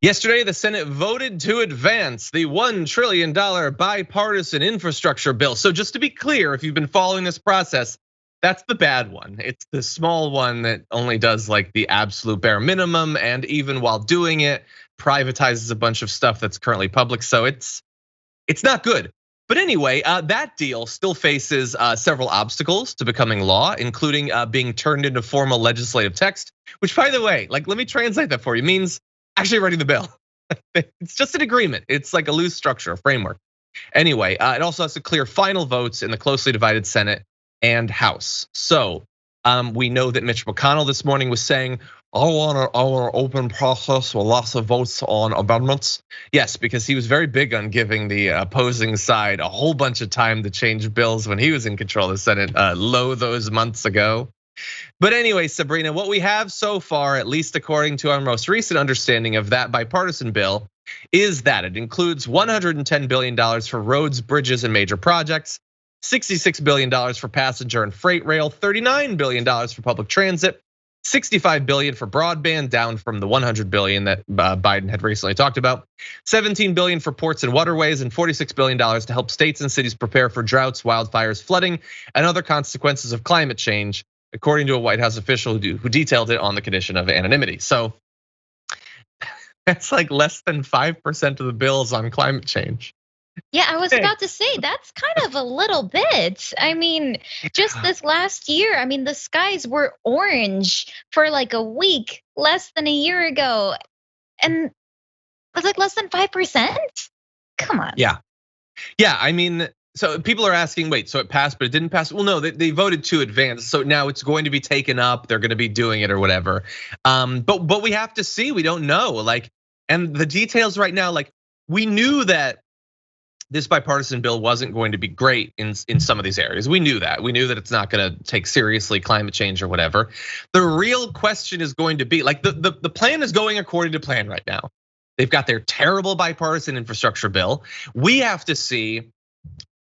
Yesterday, the Senate voted to advance the $1 trillion bipartisan infrastructure bill. So just to be clear, if you've been following this process, that's the bad one. It's the small one that only does like the absolute bare minimum, and even while doing it, privatizes a bunch of stuff that's currently public. So it's not good. But anyway, that deal still faces several obstacles to becoming law, including being turned into formal legislative text, which, by the way, like, let me translate that for you, means actually writing the bill. It's just an agreement. It's like a loose structure, a framework. Anyway, it also has to clear final votes in the closely divided Senate and House. So we know that Mitch McConnell this morning was saying, I want an open process with lots of votes on amendments. Yes, because he was very big on giving the opposing side a whole bunch of time to change bills when he was in control of the Senate those months ago. But anyway, Sabrina, what we have so far, at least according to our most recent understanding of that bipartisan bill, is that it includes $110 billion for roads, bridges, and major projects, $66 billion for passenger and freight rail, $39 billion for public transit, $65 billion for broadband, down from the $100 billion that Biden had recently talked about, $17 billion for ports and waterways, and $46 billion to help states and cities prepare for droughts, wildfires, flooding, and other consequences of climate change, according to a White House official who detailed it on the condition of anonymity. So that's like less than 5% of the bills on climate change. Yeah, I was about to say that's kind of a little bit. I mean, just this last year, I mean, the skies were orange for like a week, less than a year ago. And it was like less than 5%? Come on. Yeah, I mean, so people are asking, wait, so it passed, but it didn't pass? Well, no, they voted to advance. So now it's going to be taken up. They're going to be doing it or whatever. But we have to see, we don't know. Like, and the details right now, like, we knew that this bipartisan bill wasn't going to be great in some of these areas. We knew that. We knew that it's not going to take seriously climate change or whatever. The real question is going to be, like, the plan is going according to plan right now. They've got their terrible bipartisan infrastructure bill. We have to see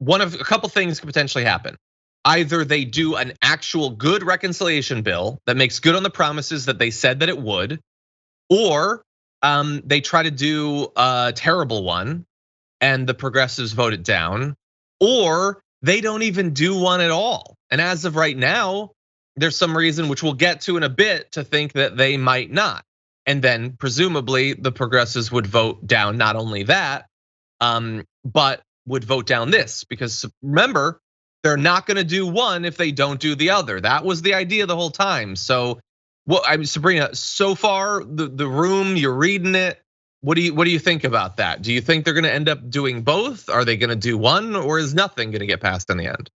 a couple things could potentially happen. Either they do an actual good reconciliation bill that makes good on the promises that they said that it would, or they try to do a terrible one and the progressives vote it down, or they don't even do one at all. And as of right now, there's some reason, which we'll get to in a bit, to think that they might not. And then presumably the progressives would vote down not only that, but would vote down this, because remember, they're not gonna do one if they don't do the other. That was the idea the whole time. So, I mean, Sabrina, so far the room, you're reading it. What do you think about that? Do you think they're gonna end up doing both? Are they gonna do one, or is nothing gonna get passed in the end?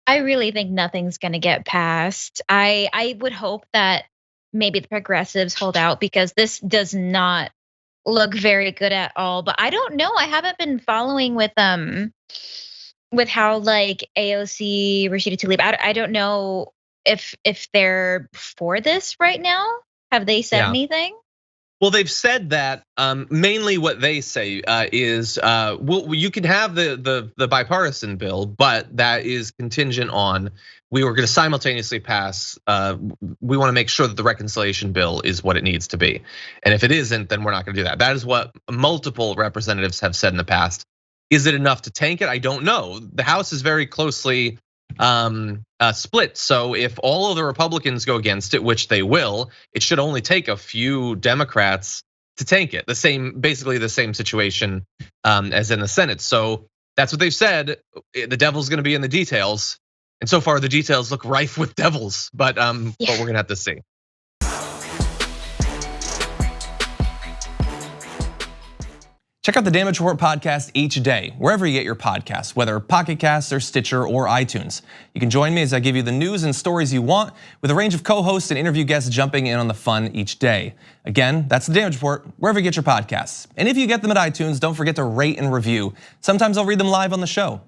I really think nothing's gonna get passed. I would hope that maybe the progressives hold out, because this does not look very good at all. But I don't know. I haven't been following with how like AOC, Rashida Tlaib. I don't know if they're for this right now. Have they said anything? Well, they've said that mainly what they say is, well, you can have the bipartisan bill, but that is contingent on, we were going to simultaneously pass. We want to make sure that the reconciliation bill is what it needs to be, and if it isn't, then we're not going to do that. That is what multiple representatives have said in the past. Is it enough to tank it? I don't know. The House is very closely split. So if all of the Republicans go against it, which they will, it should only take a few Democrats to tank it. Basically the same situation as in the Senate. So that's what they've said. The devil's gonna be in the details. And so far the details look rife with devils, but we're gonna have to see. Check out the Damage Report podcast each day, wherever you get your podcasts, whether Pocket Casts or Stitcher or iTunes. You can join me as I give you the news and stories you want, with a range of co-hosts and interview guests jumping in on the fun each day. Again, that's the Damage Report, wherever you get your podcasts. And if you get them at iTunes, don't forget to rate and review. Sometimes I'll read them live on the show.